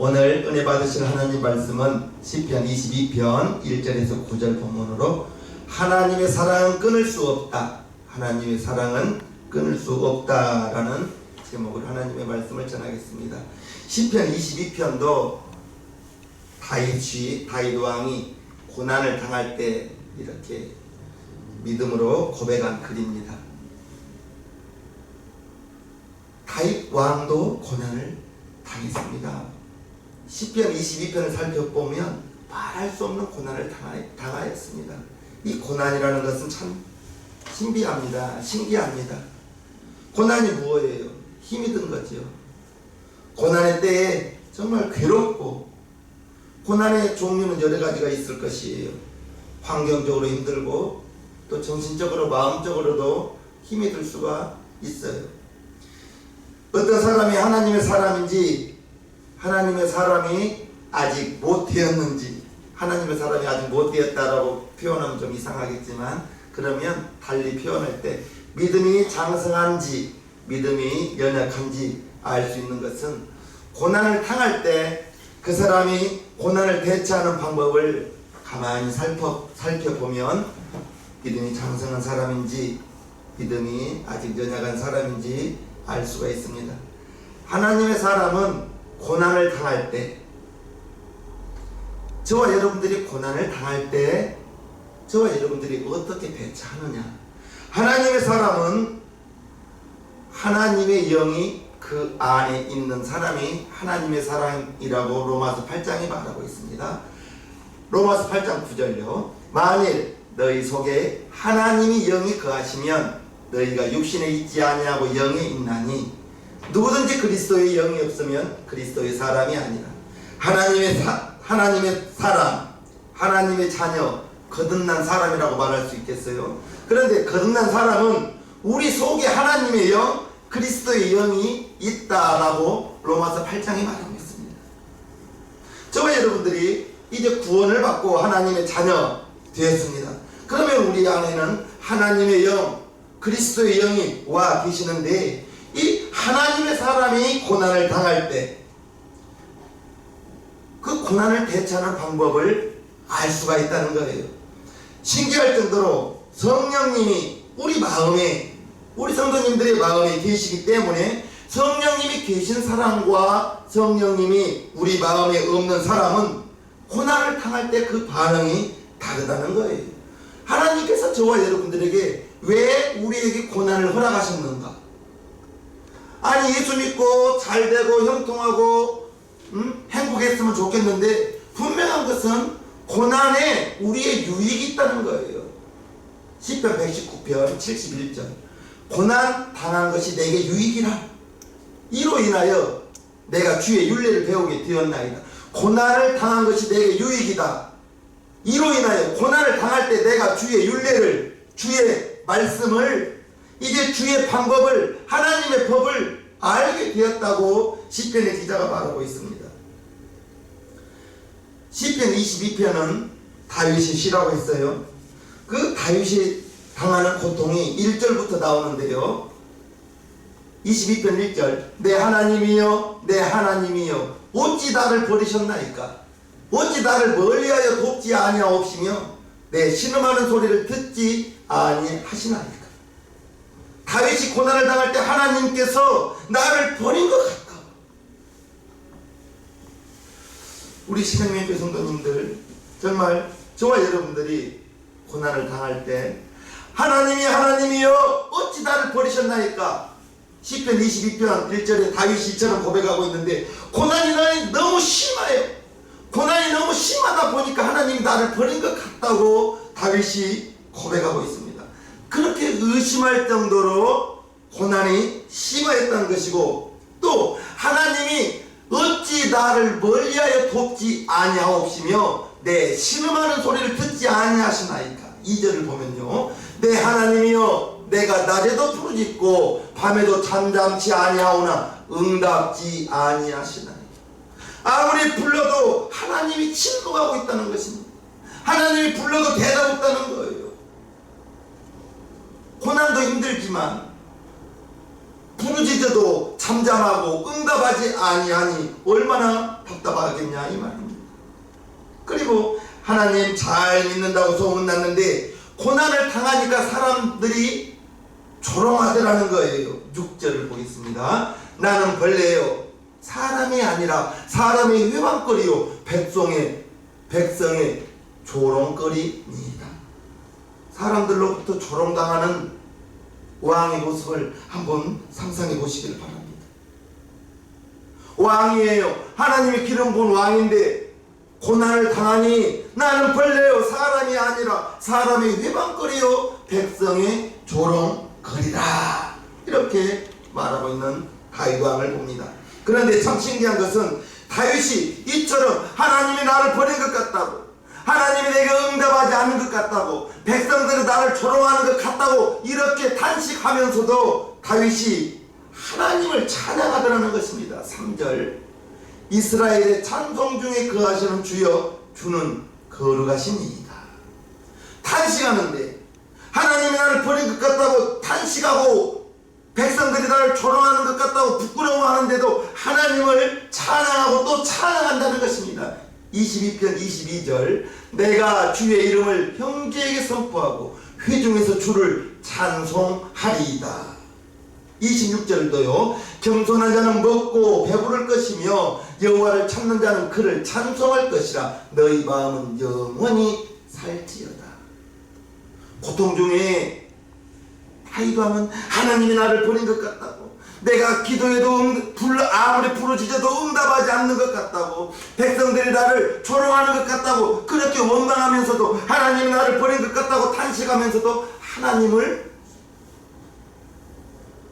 오늘 은혜 받으실 하나님 말씀은 시편 22편 1절에서 9절 본문으로 하나님의 사랑은 끊을 수 없다. 하나님의 사랑은 끊을 수 없다라는 제목으로 하나님의 말씀을 전하겠습니다. 시편 22편도 다윗 왕이 고난을 당할 때 이렇게 믿음으로 고백한 글입니다. 다윗 왕도 고난을 당했습니다. 시편 22편을 살펴보면 말할 수 없는 고난을 당하였습니다. 이 고난이라는 것은 참 신비합니다. 신기합니다. 고난이 무엇이에요? 힘이 든 거죠. 고난의 때에 정말 괴롭고, 고난의 종류는 여러 가지가 있을 것이에요. 환경적으로 힘들고 또 정신적으로 마음적으로도 힘이 들 수가 있어요. 어떤 사람이 하나님의 사람인지, 하나님의 사람이 아직 못 되었는지, 하나님의 사람이 아직 못 되었다라고 표현하면 좀 이상하겠지만, 그러면 달리 표현할 때 믿음이 장성한지 믿음이 연약한지 알 수 있는 것은 고난을 당할 때 그 사람이 고난을 대처하는 방법을 가만히 살펴보면 믿음이 장성한 사람인지 믿음이 아직 연약한 사람인지 알 수가 있습니다. 하나님의 사람은 고난을 당할 때, 저와 여러분들이 고난을 당할 때 저와 여러분들이 어떻게 대처하느냐. 하나님의 사람은 하나님의 영이 그 안에 있는 사람이 하나님의 사람이라고 로마서 8장에 말하고 있습니다. 로마서 8장 9절요. 만일 너희 속에 하나님이 영이 거하시면 너희가 육신에 있지 아니하고 영에 있나니 누구든지 그리스도의 영이 없으면 그리스도의 사람이 아니라. 하나님의 사람, 하나님의 자녀, 거듭난 사람이라고 말할 수 있겠어요? 그런데 거듭난 사람은 우리 속에 하나님의 영, 그리스도의 영이 있다라고 로마서 8장에 말하고 있습니다. 저와 여러분들이 이제 구원을 받고 하나님의 자녀 되었습니다. 그러면 우리 안에는 하나님의 영, 그리스도의 영이 와 계시는데, 이 하나님의 사람이 고난을 당할 때 그 고난을 대처하는 방법을 알 수가 있다는 거예요. 신기할 정도로 성령님이 우리 마음에, 우리 성도님들의 마음에 계시기 때문에 성령님이 계신 사람과 성령님이 우리 마음에 없는 사람은 고난을 당할 때 그 반응이 다르다는 거예요. 하나님께서 저와 여러분들에게 왜 우리에게 고난을 허락하셨는가? 아니, 예수 믿고 잘되고 형통하고 행복했으면 좋겠는데, 분명한 것은 고난에 우리의 유익이 있다는 거예요. 시편 119편 71절. 고난 당한 것이 내게 유익이라. 이로 인하여 내가 주의 율례를 배우게 되었나이다. 고난을 당한 것이 내게 유익이다. 이로 인하여 고난을 당할 때 내가 주의 율례를, 주의 말씀을, 이제 주의 방법을, 하나님의 법을 알게 되었다고 시편의 기자가 말하고 있습니다. 시편 22편은 다윗의 시라고 했어요. 그 다윗이 당하는 고통이 1절부터 나오는데요. 22편 1절. 내 하나님이여, 내 하나님이여, 어찌 나를 버리셨나이까? 어찌 나를 멀리하여 돕지 아니하옵시며 내 신음하는 소리를 듣지 아니하시나이까? 다윗이 고난을 당할 때 하나님께서 나를 버린 것 같다. 우리 신앙교회 성도님들, 정말 저와 여러분들이 고난을 당할 때 하나님이여 어찌 나를 버리셨나이까? 시편 22편 1절에 다윗이 이처럼 고백하고 있는데, 고난이 너무 심해요. 고난이 너무 심하다 보니까 하나님이 나를 버린 것 같다고 다윗이 고백하고 있습니다. 그렇게 의심할 정도로 고난이 심하였다는 것이고, 또 하나님이 어찌 나를 멀리하여 돕지 아니하옵시며 내 신음하는 소리를 듣지 아니하시나이까? 2절을 보면요. 내 하나님이여, 내가 낮에도 부르짖고 밤에도 잠잠치 아니하오나 응답지 아니하시나이까? 아무리 불러도 하나님이 침묵하고 있다는 것입니다. 하나님이 불러도 대답 없다는 거예요. 고난도 힘들지만 부르짖어도 잠잠하고 응답하지 아니하니 얼마나 답답하겠냐 이 말입니다. 그리고 하나님 잘 믿는다고 소문났는데 고난을 당하니까 사람들이 조롱하더라는 거예요. 6절을 보겠습니다. 나는 벌레요 사람이 아니라 사람의 회방거리요 백성의 조롱거리니이다. 사람들로부터 조롱당하는 왕의 모습을 한번 상상해 보시길 바랍니다. 왕이에요. 하나님의 기름 부은 왕인데 고난을 당하니 나는 벌레요 사람이 아니라 사람의 회방거리요 백성의 조롱거리라. 이렇게 말하고 있는 다윗 왕을 봅니다. 그런데 참 신기한 것은 다윗이 이처럼 하나님이 나를 버린 것 같다고, 하나님이 내게 응답하지 않는 것 같다고, 백성들이 나를 조롱하는 것 같다고 이렇게 탄식하면서도 다윗이 하나님을 찬양하더라는 것입니다. 3절 이스라엘의 찬송 중에 거하시는 주여 주는 거룩하시니이다. 탄식하는데 하나님이 나를 버린 것 같다고 탄식하고 백성들이 나를 조롱하는 것 같다고 부끄러워하는데도 하나님을 찬양하고 또 찬양한다는 것입니다. 22편 22절 내가 주의 이름을 형제에게 선포하고 회중에서 주를 찬송하리이다. 26절도요 겸손한 자는 먹고 배부를 것이며 여호와를 찾는 자는 그를 찬송할 것이라 너희 마음은 영원히 살지어다. 고통 중에 다윗왕은 하나님이 나를 버린 것 같다고, 내가 기도해도 아무리 부르짖어도 응답하지 않는 것 같다고, 백성들이 나를 조롱하는 것 같다고 그렇게 원망하면서도 하나님이 나를 버린 것 같다고 탄식하면서도 하나님을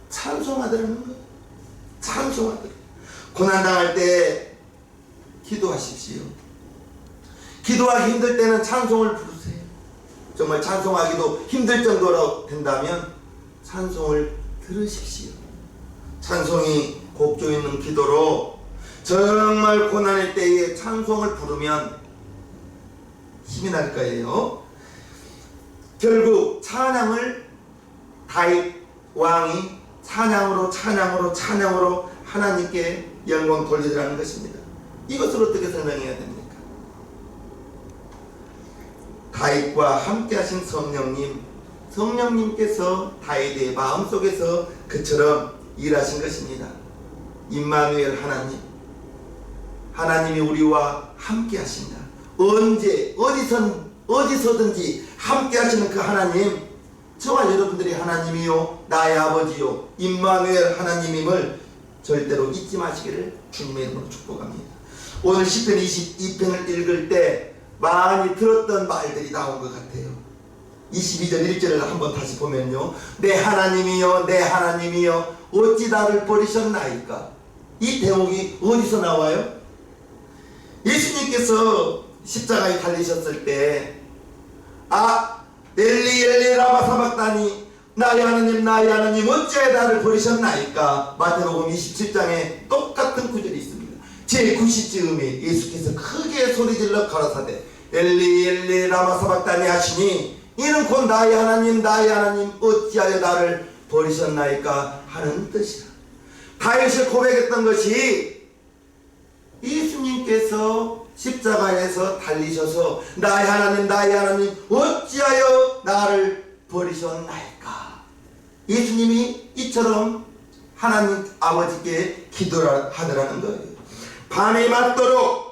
찬송하더라는 거예요. 찬송하더라. 고난당할 때 기도하십시오. 기도하기 힘들 때는 찬송을 부르세요. 정말 찬송하기도 힘들 정도로 된다면 찬송을 들으십시오. 찬송이 곡조 있는 기도로 정말 고난의 때에 찬송을 부르면 힘이 날 거예요. 결국 찬양을 다윗 왕이 찬양으로 하나님께 영광 돌리더라는 것입니다. 이것을 어떻게 설명해야 됩니까? 다윗과 함께 하신 성령님께서 다윗의 마음속에서 그처럼 일하신 것입니다. 임마누엘 하나님이 우리와 함께 하신다. 언제 어디서든지 함께 하시는 그 하나님, 저와 여러분들이 하나님이요 나의 아버지요 임마누엘 하나님임을 절대로 잊지 마시기를 주님의 이름으로 축복합니다. 오늘 시편 22편을 읽을 때 많이 들었던 말들이 나온 것 같아요. 22절 1절을 한번 다시 보면요, 내 하나님이여 어찌 나를 버리셨나이까. 이 대목이 어디서 나와요? 예수님께서 십자가에 달리셨을 때 엘리 라마 사박다니 나의 하나님 어찌하여 나를 버리셨나이까. 마태복음 27장에 똑같은 구절이 있습니다. 제9시쯤에 예수께서 크게 소리질러 가라사대 엘리 라마 사박다니 하시니 이는 곧 나의 하나님 어찌하여 나를 버리셨나이까 하는 뜻이라. 다윗이 고백했던 것이 예수님께서 십자가에서 달리셔서 나의 하나님 어찌하여 나를 버리셨나이까. 예수님이 이처럼 하나님 아버지께 기도를 하더라는 거예요. 밤이 맞도록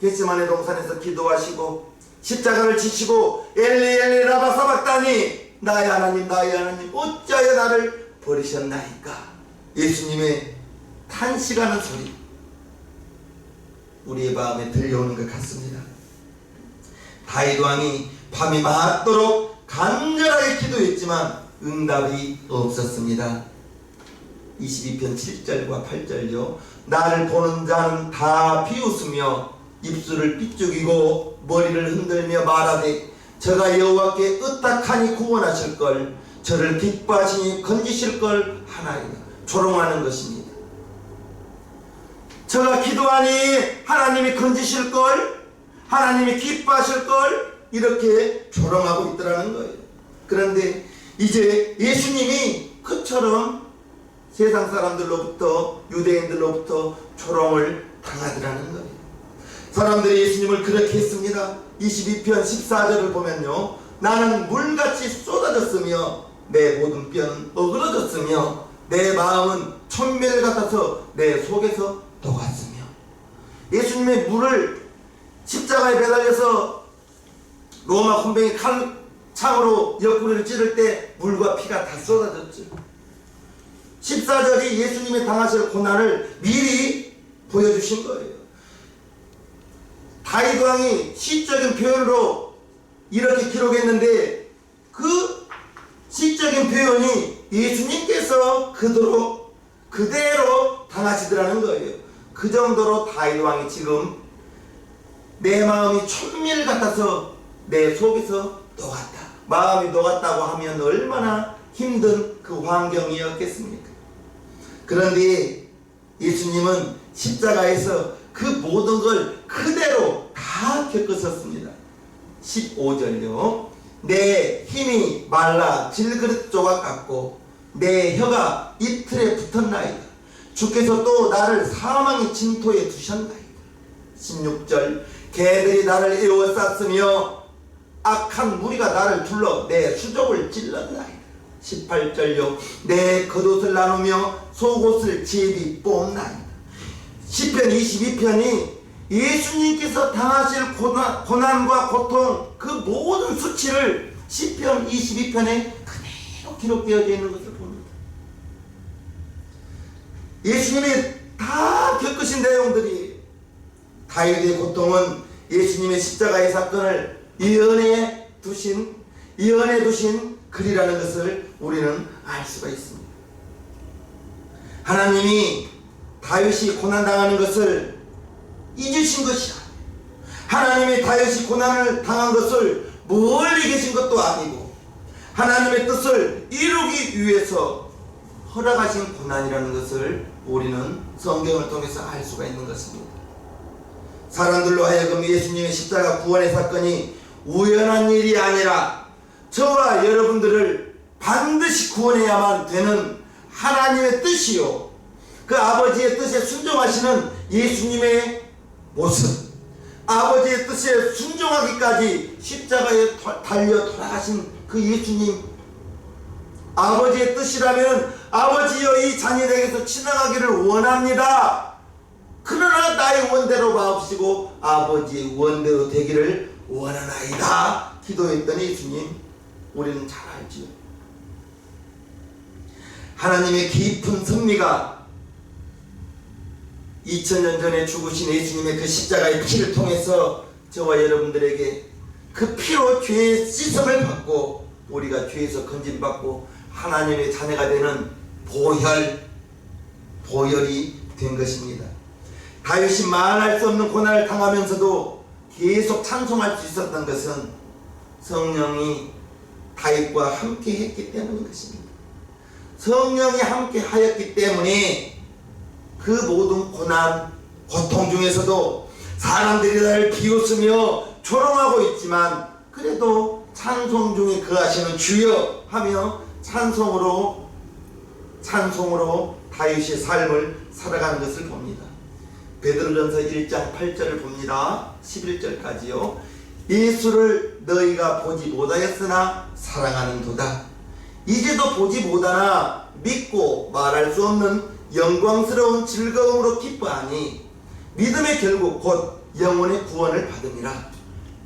겟세마네 동산에서 기도하시고 십자가를 지시고 엘리 라마 사박다니 나의 하나님 어찌하여 나를 버리셨나이까. 예수님의 탄식하는 소리 우리의 마음에 들려오는 것 같습니다. 다윗 왕이 밤이 맞도록 간절하게 기도했지만 응답이 없었습니다. 22편 7절과 8절요 나를 보는 자는 다 비웃으며 입술을 삐죽이고 머리를 흔들며 말하되 저가 여호와께 의탁하니 구원하실걸 저를 기뻐하시니 건지실걸 하나이다. 조롱하는 것입니다. 저가 기도하니 하나님이 건지실걸, 하나님이 기뻐하실걸 이렇게 조롱하고 있더라는 거예요. 그런데 이제 예수님이 그처럼 세상 사람들로부터, 유대인들로부터 조롱을 당하더라는 거예요. 사람들이 예수님을 그렇게 했습니다. 22편 14절을 보면요, 나는 물같이 쏟아졌으며 내 모든 뼈는 어그러졌으며 내 마음은 촛멸 같아서 내 속에서 녹았으며. 예수님의 물을 십자가에 매달려서 로마 군병이 칼창으로 옆구리를 찌를 때 물과 피가 다 쏟아졌죠. 14절이 예수님의 당하실 고난을 미리 보여주신 거예요. 다윗 왕이 시적인 표현으로 이렇게 기록했는데, 그 시적인 표현이 예수님께서 그대로 당하시더라는 거예요. 그 정도로 다윗 왕이 지금 내 마음이 촛밀 같아서 내 속에서 녹았다. 마음이 녹았다고 하면 얼마나 힘든 그 환경이었겠습니까? 그런데 예수님은 십자가에서 그 모든 걸 그대로 다 겪으셨습니다. 15절요. 내 힘이 말라 질그릇 조각 같고 내 혀가 이틀에 붙었나이다. 주께서 또 나를 사망의 진토에 두셨나이다. 16절. 개들이 나를 에워쌌으며 악한 무리가 나를 둘러 내 수족을 찔렀나이다. 18절요. 내 겉옷을 나누며 속옷을 제비 뽑나이다. 시편 22편이 예수님께서 당하실 고난과 고통, 그 모든 수치를 시편 22편에 그대로 기록되어 있는 것을 봅니다. 예수님이 다 겪으신 내용들이, 다윗의 고통은 예수님의 십자가의 사건을 예언해 두신 글이라는 것을 우리는 알 수가 있습니다. 하나님이 다윗이 고난당하는 것을 잊으신 것이 아니에요. 하나님이 다윗이 고난을 당한 것을 멀리 계신 것도 아니고, 하나님의 뜻을 이루기 위해서 허락하신 고난이라는 것을 우리는 성경을 통해서 알 수가 있는 것입니다. 사람들로 하여금 예수님의 십자가 구원의 사건이 우연한 일이 아니라 저와 여러분들을 반드시 구원해야만 되는 하나님의 뜻이요, 그 아버지의 뜻에 순종하시는 예수님의 모습, 아버지의 뜻에 순종하기까지 십자가에 달려 돌아가신 그 예수님, 아버지의 뜻이라면 아버지여 이 자녀에게서 지나가기를 원합니다. 그러나 나의 원대로 마옵시고 아버지의 원대로 되기를 원하나이다 기도했던 예수님, 우리는 잘 알지요. 하나님의 깊은 섭리가 2000년 전에 죽으신 예수님의 그 십자가의 피를 통해서 저와 여러분들에게 그 피로 죄의 씻음을 받고 우리가 죄에서 건진받고 하나님의 자녀가 되는 보혈이 된 것입니다. 다윗이 말할 수 없는 고난을 당하면서도 계속 찬송할 수 있었던 것은 성령이 다윗과 함께 했기 때문인 것입니다. 성령이 함께 하였기 때문에 그 모든 고난, 고통 중에서도 사람들이 나를 비웃으며 조롱하고 있지만 그래도 찬송 중에 거하시는 주여 하며 찬송으로 다윗의 삶을 살아가는 것을 봅니다. 베드로전서 1장 8절을 봅니다. 11절까지요. 예수를 너희가 보지 못하였으나 사랑하는도다. 이제도 보지 못하나 믿고 말할 수 없는 영광스러운 즐거움으로 기뻐하니 믿음의 결국 곧 영혼의 구원을 받으니라.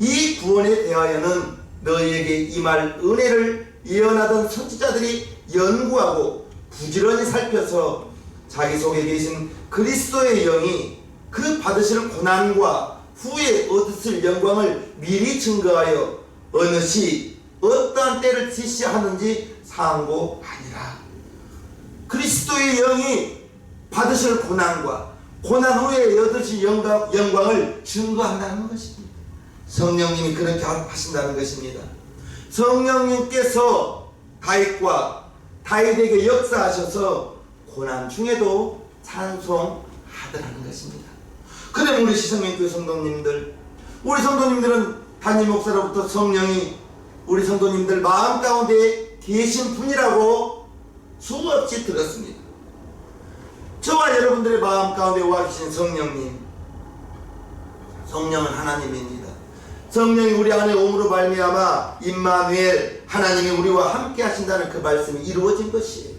이 구원에 대하여는 너희에게 임할 은혜를 예언하던 선지자들이 연구하고 부지런히 살펴서 자기 속에 계신 그리스도의 영이 그 받으실 고난과 후에 얻으실 영광을 미리 증거하여 어느 시 어떠한 때를 지시하는지 상고하니라. 그리스도의 영이 받으실 고난과 고난 후에 얻으실 영광을 증거한다는 것입니다. 성령님이 그렇게 하신다는 것입니다. 성령님께서 다윗에게 역사하셔서 고난 중에도 찬송하더라는 것입니다. 그래 우리 시성명교회 성도님들, 우리 성도님들은 담임 목사로부터 성령이 우리 성도님들 마음 가운데 계신 분이라고 수없이 들었습니다. 저와 여러분들의 마음 가운데 와 계신 성령님, 성령은 하나님입니다. 성령이 우리 안에 오므로 말미암아 임마누엘, 하나님이 우리와 함께 하신다는 그 말씀이 이루어진 것이에요.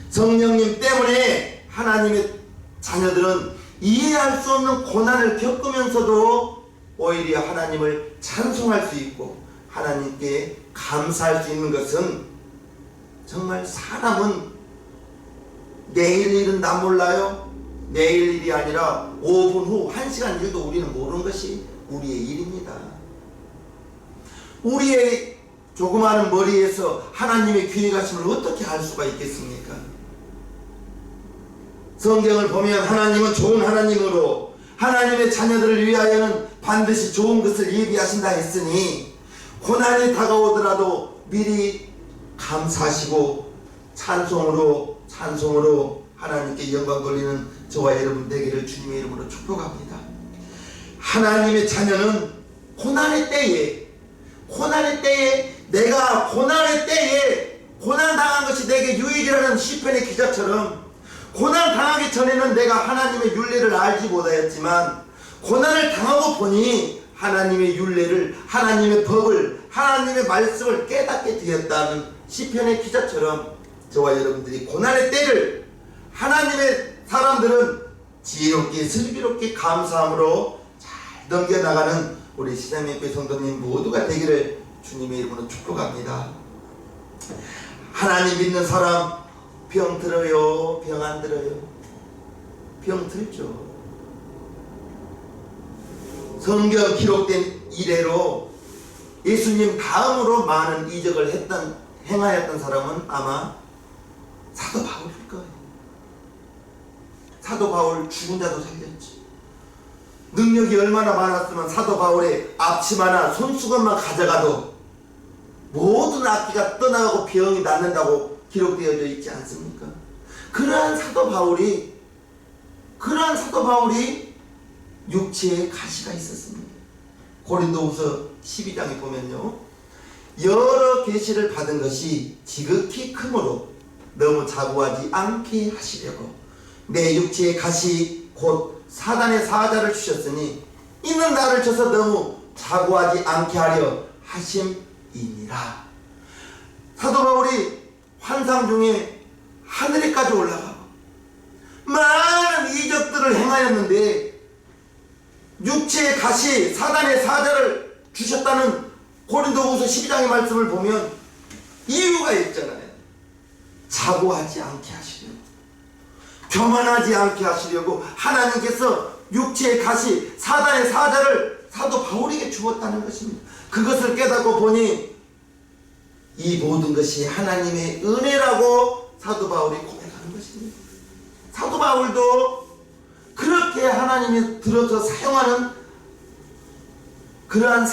성령님 때문에 하나님의 자녀들은 이해할 수 없는 고난을 겪으면서도 오히려 하나님을 찬송할 수 있고 하나님께 감사할 수 있는 것은, 정말 사람은 내일 일은 나 몰라요. 내일 일이 아니라 5분 후 1시간 일도 우리는 모르는 것이 우리의 일입니다. 우리의 조그마한 머리에서 하나님의 귀하심을 어떻게 알 수가 있겠습니까? 성경을 보면 하나님은 좋은 하나님으로 하나님의 자녀들을 위하여는 반드시 좋은 것을 예비하신다 했으니, 고난이 다가오더라도 미리 감사하시고 찬송으로 하나님께 영광 돌리는 저와 여러분 되기를 주님의 이름으로 축복합니다. 하나님의 자녀는 고난의 때에 내가 고난의 때에 고난당한 것이 내게 유익이라는 시편의 기자처럼, 고난당하기 전에는 내가 하나님의 율례를 알지 못하였지만 고난을 당하고 보니 하나님의 율례를, 하나님의 법을, 하나님의 말씀을 깨닫게 되었다는 시편의 기자처럼, 저와 여러분들이 고난의 때를 하나님의 사람들은 지혜롭게 슬기롭게 감사함으로 잘 넘겨나가는 우리 시장님교회 성도님 모두가 되기를 주님의 이름으로 축복합니다. 하나님 믿는 사람 병 들어요? 병 안 들어요? 병 들죠. 성경 기록된 이래로 예수님 다음으로 많은 이적을 행하였던 사람은 아마 사도 바울일 거예요. 사도 바울 죽은 자도 살렸지. 능력이 얼마나 많았으면 사도 바울의 앞치마나 손수건만 가져가도 모든 악기가 떠나가고 병이 낫는다고 기록되어져 있지 않습니까? 그러한 사도 바울이 육체에 가시가 있었습니다. 고린도후서 12장에 보면요, 여러 계시를 받은 것이 지극히 크므로 너무 자고하지 않게 하시려고 내 육체의 가시 곧 사단의 사자를 주셨으니 이는 나를 쳐서 너무 자고하지 않게 하려 하심이니라. 사도 바울이 환상 중에 하늘에까지 올라가고 많은 이적들을 행하였는데 육체의 가시 사단의 사자를 주셨다는 고린도후서 12장의 말씀을 보면 이유가 있잖아요. 자고하지 않게 하시려고, 교만하지 않게 하시려고 하나님께서 육체의 가시 사단의 사자를 사도 바울에게 주었다는 것입니다. 그것을 깨닫고 보니 이 모든 것이 하나님의 은혜라고 사도 바울이 고백하는 것입니다. 사도 바울도 그렇게 하나님이 들어서 사용하는 그러한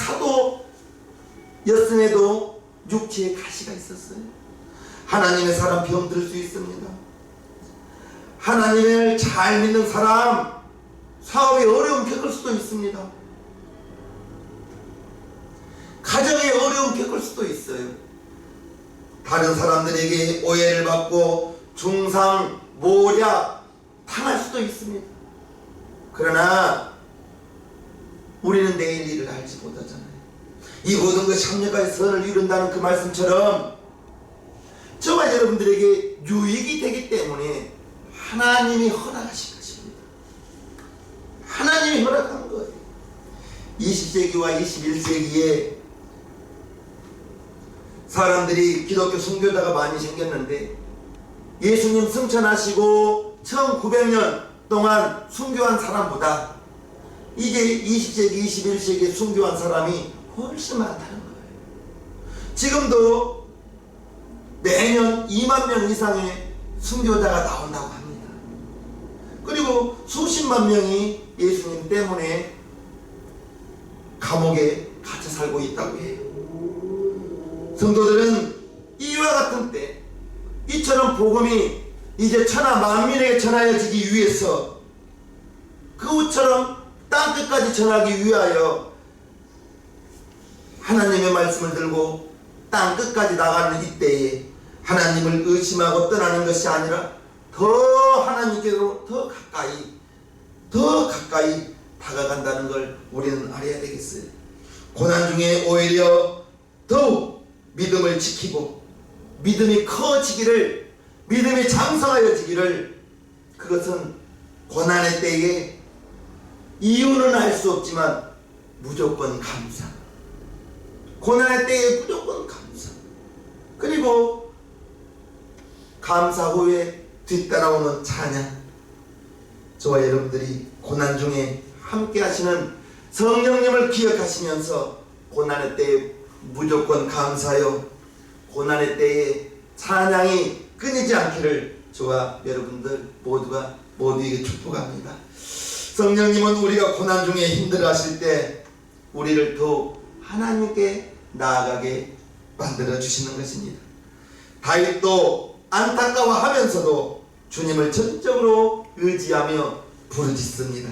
사도였음에도 육체에 가시가 있었어요. 하나님의 사람 병들 수 있습니다. 하나님을 잘 믿는 사람 사업에 어려움 겪을 수도 있습니다. 가정에 어려움 겪을 수도 있어요. 다른 사람들에게 오해를 받고 중상, 모략 당할 수도 있습니다. 그러나 우리는 내일 일을 알지 못하잖아요. 이 모든 것이 합력하여 선을 이룬다는 그 말씀처럼 저와 여러분들에게 유익이 되기 때문에 하나님이 허락하신 것입니다. 하나님이 허락한 거예요. 20세기와 21세기에 사람들이 기독교 선교자가 많이 생겼는데 예수님 승천하시고 1900년 동안 순교한 사람보다 이제 20세기, 21세기에 순교한 사람이 훨씬 많다는 거예요. 지금도 매년 2만 명 이상의 순교자가 나온다고 합니다. 그리고 수십만 명이 예수님 때문에 감옥에 갇혀 살고 있다고 해요. 성도들은 이와 같은 때 이처럼 복음이 이제 천하 만민에게 전하여지기 위해서 그것처럼 땅끝까지 전하기 위하여 하나님의 말씀을 들고 땅끝까지 나가는 이때에 하나님을 의심하고 떠나는 것이 아니라 더 하나님께로 더 가까이 다가간다는 걸 우리는 알아야 되겠어요. 고난 중에 오히려 더욱 믿음을 지키고 믿음이 커지기를, 믿음이 장성하여지기를, 그것은 고난의 때에 이유는 알 수 없지만 무조건 감사, 고난의 때에 무조건 감사, 그리고 감사 후에 뒤따라오는 찬양. 저와 여러분들이 고난 중에 함께 하시는 성령님을 기억하시면서 고난의 때에 무조건 감사요, 고난의 때에 찬양이 끊이지 않기를 저와 여러분들 모두에게 축복합니다. 성령님은 우리가 고난 중에 힘들어하실 때 우리를 더 하나님께 나아가게 만들어 주시는 것입니다. 다윗도 안타까워하면서도 주님을 전적으로 의지하며 부르짖습니다.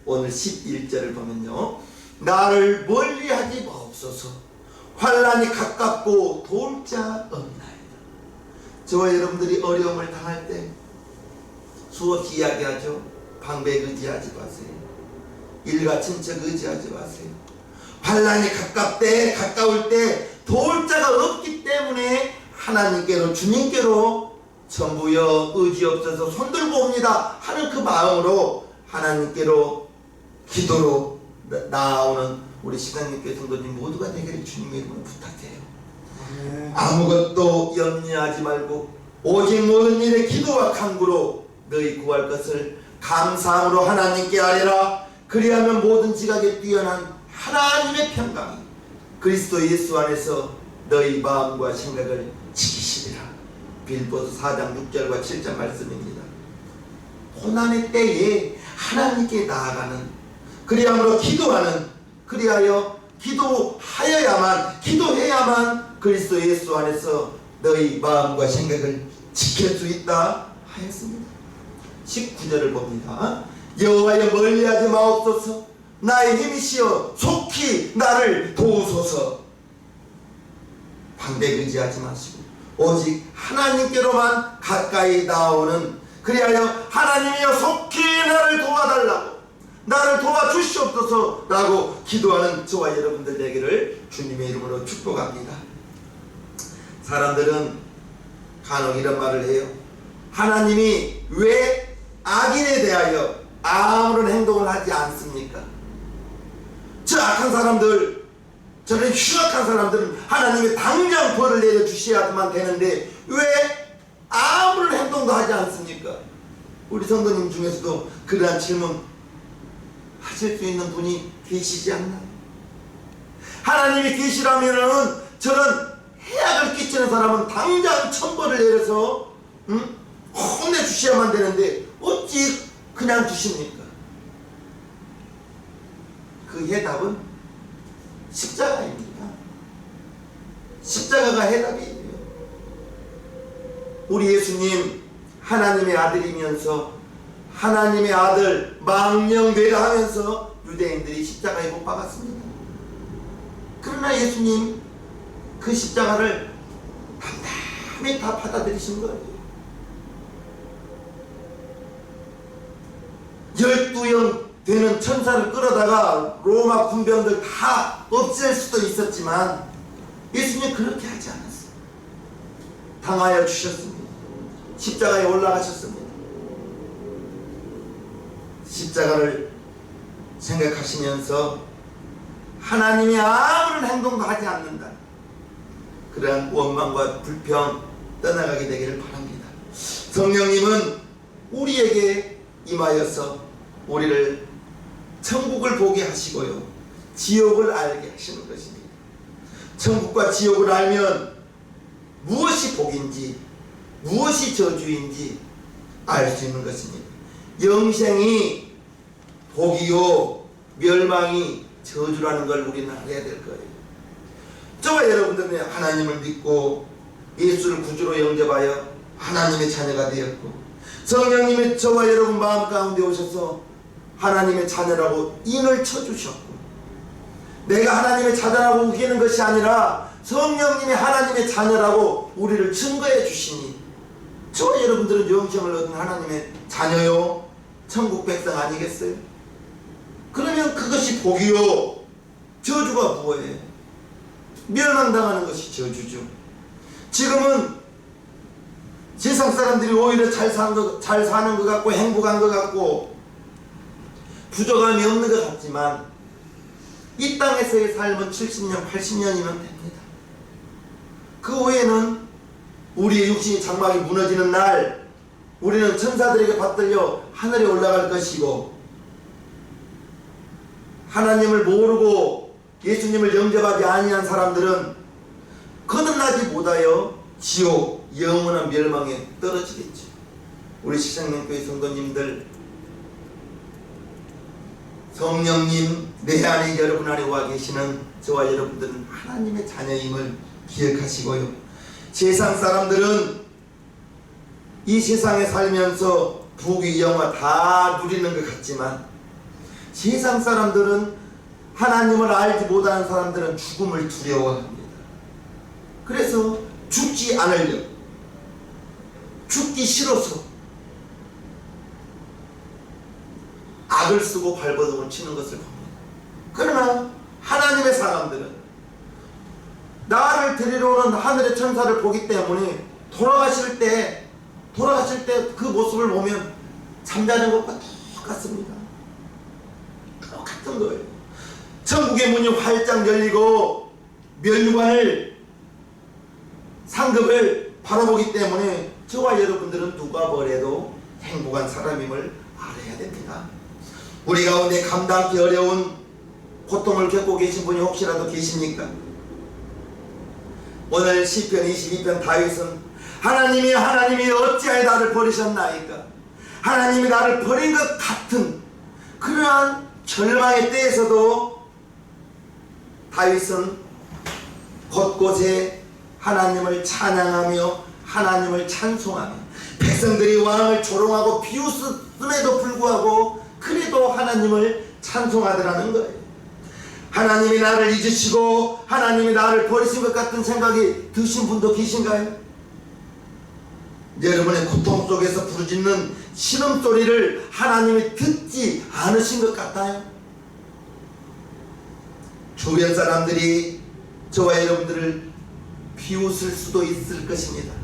오늘 11절을 보면요, 나를 멀리하지 마옵소서, 환난이 가깝고 도울 자 없나이다. 저와 여러분들이 어려움을 당할 때 수없이 이야기하죠. 방백 의지하지 마세요. 일가 친척 의지하지 마세요. 환난이 가까울 때 도울 자가 없기 때문에 하나님께로, 주님께로 전부여 의지없어서 손들고 옵니다 하는 그 마음으로 하나님께로 기도로 나아오는 우리 시간님께 성도님 모두가 되기를 주님의 이름으로 부탁해요. 아무것도 염려하지 말고 오직 모든 일에 기도와 간구로 너희 구할 것을 감사함으로 하나님께 아뢰라. 그리하면 모든 지각에 뛰어난 하나님의 평강이 그리스도 예수 안에서 너희 마음과 생각을 지키시리라. 빌보서 4장 6절과 7절 말씀입니다. 고난의 때에 하나님께 나아가는, 그리함으로 기도하는, 그리하여 기도해야만 그리스도 예수 안에서 너희 마음과 생각을 지킬 수 있다 하였습니다. 19절을 봅니다. 여호와여 멀리하지 마옵소서, 나의 힘이시여 속히 나를 도우소서. 방백 의지하지 마시고 오직 하나님께로만 가까이 나오는, 그리하여 하나님이여 속히 나를 도와달라고, 나를 도와주시옵소서 라고 기도하는 저와 여러분들 되기를 주님의 이름으로 축복합니다. 사람들은 간혹 이런 말을 해요. 하나님이 왜 악인에 대하여 아무런 행동을 하지 않습니까? 저 악한 사람들, 저런 흉악한 사람들은 하나님이 당장 벌을 내려주셔야만 되는데 왜 아무런 행동도 하지 않습니까? 우리 성도님 중에서도 그러한 질문 하실 수 있는 분이 계시지 않나요? 하나님이 계시라면은 저런 해악을 끼치는 사람은 당장 천벌을 내려서 혼내주셔야만 되는데 어찌 그냥 두십니까? 그 해답은 십자가입니다. 십자가가 해답이에요. 우리 예수님 하나님의 아들이면서 하나님의 아들 망령되라 하면서 유대인들이 십자가에 못 박았습니다. 그러나 예수님 그 십자가를 담담히 다 받아들이신 거예요. 12영 되는 천사를 끌어다가 로마 군병들 다 없앨 수도 있었지만 예수님 그렇게 하지 않았어요. 당하여 주셨습니다. 십자가에 올라가셨습니다. 십자가를 생각하시면서 하나님이 아무런 행동도 하지 않는다, 그러한 원망과 불평 떠나가게 되기를 바랍니다. 성령님은 우리에게 임하여서 우리를 천국을 보게 하시고요, 지옥을 알게 하시는 것입니다. 천국과 지옥을 알면 무엇이 복인지 무엇이 저주인지 알 수 있는 것입니다. 영생이 복이요 멸망이 저주라는 걸 우리는 알아야 될 거예요. 저와 여러분들은 하나님을 믿고 예수를 구주로 영접하여 하나님의 자녀가 되었고, 성령님이 저와 여러분 마음 가운데 오셔서 하나님의 자녀라고 인을 쳐주셨고, 내가 하나님의 자녀라고 우기는 것이 아니라 성령님이 하나님의 자녀라고 우리를 증거해 주시니 저와 여러분들은 영생을 얻은 하나님의 자녀요, 천국 백성 아니겠어요? 그러면 그것이 복이요, 저주가 뭐예요? 멸망당하는 것이 저주죠. 지금은 세상 사람들이 오히려 잘 사는 것 같고 행복한 것 같고 부족함이 없는 것 같지만 이 땅에서의 삶은 70년, 80년이면 됩니다. 그 후에는 우리의 육신이 장막이 무너지는 날 우리는 천사들에게 받들려 하늘에 올라갈 것이고, 하나님을 모르고 예수님을 영접하지 아니한 사람들은 거듭나지 못하여 지옥, 영원한 멸망에 떨어지겠죠. 우리 십상명교회 성도님들, 성령님 내 안에 여러분 안에 와 계시는 저와 여러분들은 하나님의 자녀임을 기억하시고요. 세상 사람들은 이 세상에 살면서 부귀 영화 다 누리는 것 같지만 세상 사람들은, 하나님을 알지 못하는 사람들은 죽음을 두려워합니다. 그래서 죽지 않으려, 죽기 싫어서 악을 쓰고 발버둥을 치는 것을 봅니다. 그러나 하나님의 사람들은 나를 데리러 오는 하늘의 천사를 보기 때문에 돌아가실 때 그 모습을 보면 잠자는 것과 똑같습니다. 똑같은 거예요. 천국의 문이 활짝 열리고 멸관을, 상급을 바라보기 때문에 저와 여러분들은 누가 뭐래도 행복한 사람임을 알아야 됩니다. 우리 가운데 감당하기 어려운 고통을 겪고 계신 분이 혹시라도 계십니까? 오늘 시편 22편 다윗은 하나님이 어찌하여 나를 버리셨나이까? 하나님이 나를 버린 것 같은 그러한 절망의 때에서도 다윗은 곳곳에 하나님을 찬양하며 하나님을 찬송하며 백성들이 왕을 조롱하고 비웃음에도 불구하고 그래도 하나님을 찬송하더라는 거예요. 하나님이 나를 잊으시고 하나님이 나를 버리신 것 같은 생각이 드신 분도 계신가요? 여러분의 고통 속에서 부르짖는 신음소리를 하나님이 듣지 않으신 것 같아요? 주변 사람들이 저와 여러분들을 비웃을 수도 있을 것입니다.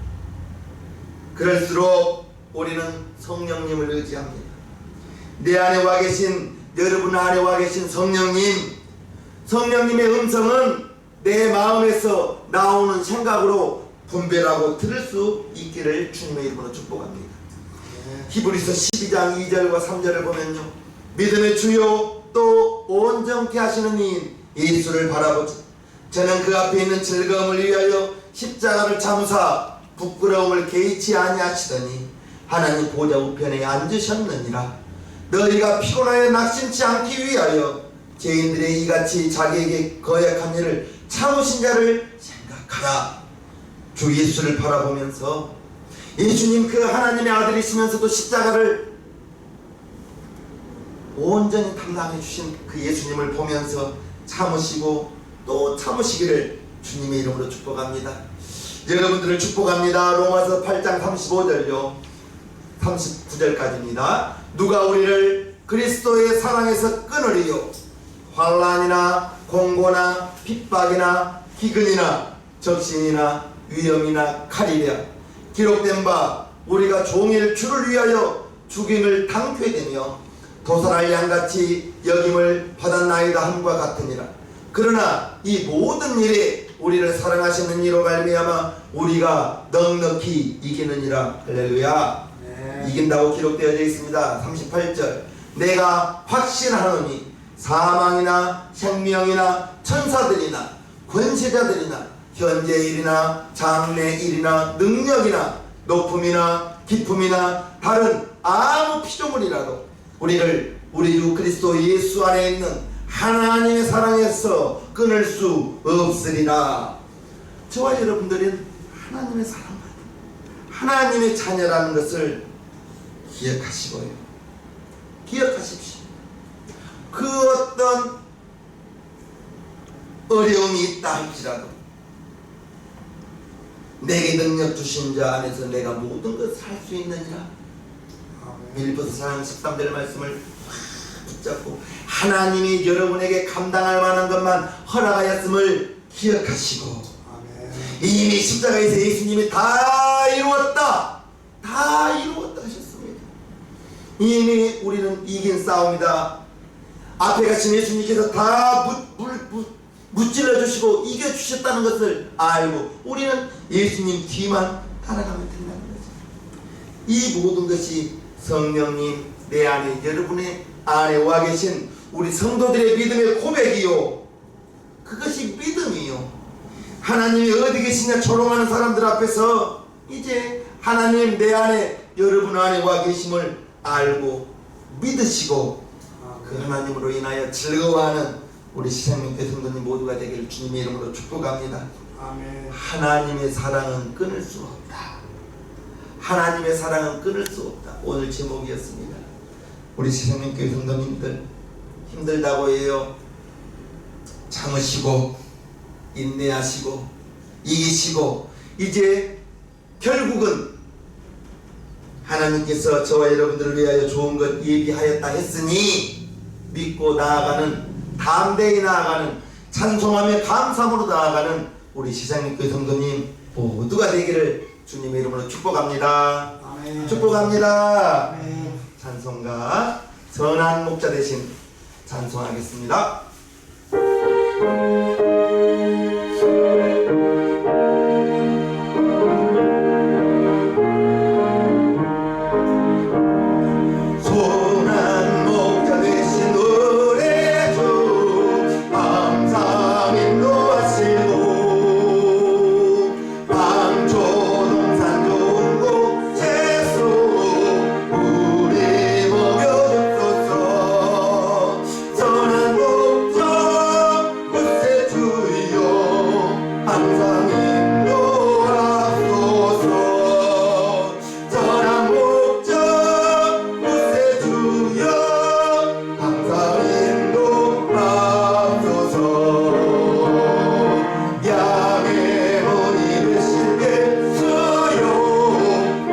그럴수록 우리는 성령님을 의지합니다. 내 안에 와 계신, 여러분 안에 와 계신 성령님의 음성은 내 마음에서 나오는 생각으로 분별하고 들을 수 있기를 주님의 이름으로 축복합니다. 히브리서 12장 2절과 3절을 보면요, 믿음의 주요 또 온전케 하시는 이인 예수를 바라보자. 저는 그 앞에 있는 즐거움을 위하여 십자가를 참으사 부끄러움을 개의치 아니하시더니 하나님 보좌 우편에 앉으셨느니라. 너희가 피곤하여 낙심치 않기 위하여 죄인들의 이같이 자기에게 거역한 일을 참으신 자를 생각하라. 주 예수를 바라보면서 예수님 그 하나님의 아들이시면서도 십자가를 온전히 담당해 주신 그 예수님을 보면서 참으시고 또 참으시기를 주님의 이름으로 축복합니다. 여러분들을 축복합니다. 로마서 8장 35절요 39절까지입니다. 누가 우리를 그리스도의 사랑에서 끊으리요? 환난이나 공고나 핍박이나 기근이나 적신이나 위험이나 칼이랴. 기록된 바 우리가 종일 주를 위하여 죽임을 당쾌되며 도살할 양같이 여김을 받았나이다 함과 같으니라. 그러나 이 모든 일에 우리를 사랑하시는 이로 말미암아 우리가 넉넉히 이기느니라. 할렐루야. 네. 이긴다고 기록되어져 있습니다. 38절 내가 확신하노니 사망이나 생명이나 천사들이나 권세자들이나 현재일이나 장래일이나 능력이나 높음이나 깊음이나 다른 아무 피조물이라도 우리를 우리 주 그리스도 예수 안에 있는 하나님의 사랑에서 끊을 수 없으리라. 저와 여러분들은 하나님의 사랑받은 하나님의 자녀라는 것을 기억하시고요. 기억하십시오. 그 어떤 어려움이 있다 할지라도 내게 능력 주신 자 안에서 내가 모든 것을 할 수 있느니라. 빌립보서 4장 13절 말씀을 붙잡고 하나님이 여러분에게 감당할 만한 것만 허락하였음을 기억하시고 이미 십자가에서 예수님이 다 이루었다 하셨습니다. 이미 우리는 이긴 싸움이다. 앞에 가신 예수님께서 다 무찔러 주시고 이겨 주셨다는 것을 알고 우리는 예수님 뒤만 따라가면 된다는 거죠. 이 모든 것이 성령님 내 안에 여러분의 안에 와 계신 우리 성도들의 믿음의 고백이요, 그것이 믿음이요. 하나님이 어디 계시냐 조롱하는 사람들 앞에서 이제 하나님 내 안에 여러분 안에 와 계심을 알고 믿으시고 그 하나님으로 인하여 즐거워하는 우리 시생명교회 성도님 모두가 되기를 주님의 이름으로 축복합니다. 아멘. 하나님의 사랑은 끊을 수 없다. 하나님의 사랑은 끊을 수 없다. 오늘 제목이었습니다. 우리 시생명교회 성도님들 힘들다고 해요. 참으시고 인내하시고 이기시고 이제 결국은 하나님께서 저와 여러분들을 위하여 좋은 것 예비하였다 했으니 믿고 나아가는, 담대히 나아가는, 찬송하며 감사함으로 나아가는 우리 시장님교회 성도님 모두가 되기를 주님의 이름으로 축복합니다. 아멘. 축복합니다. 아멘. 찬송가 전한 목자 대신 찬송하겠습니다.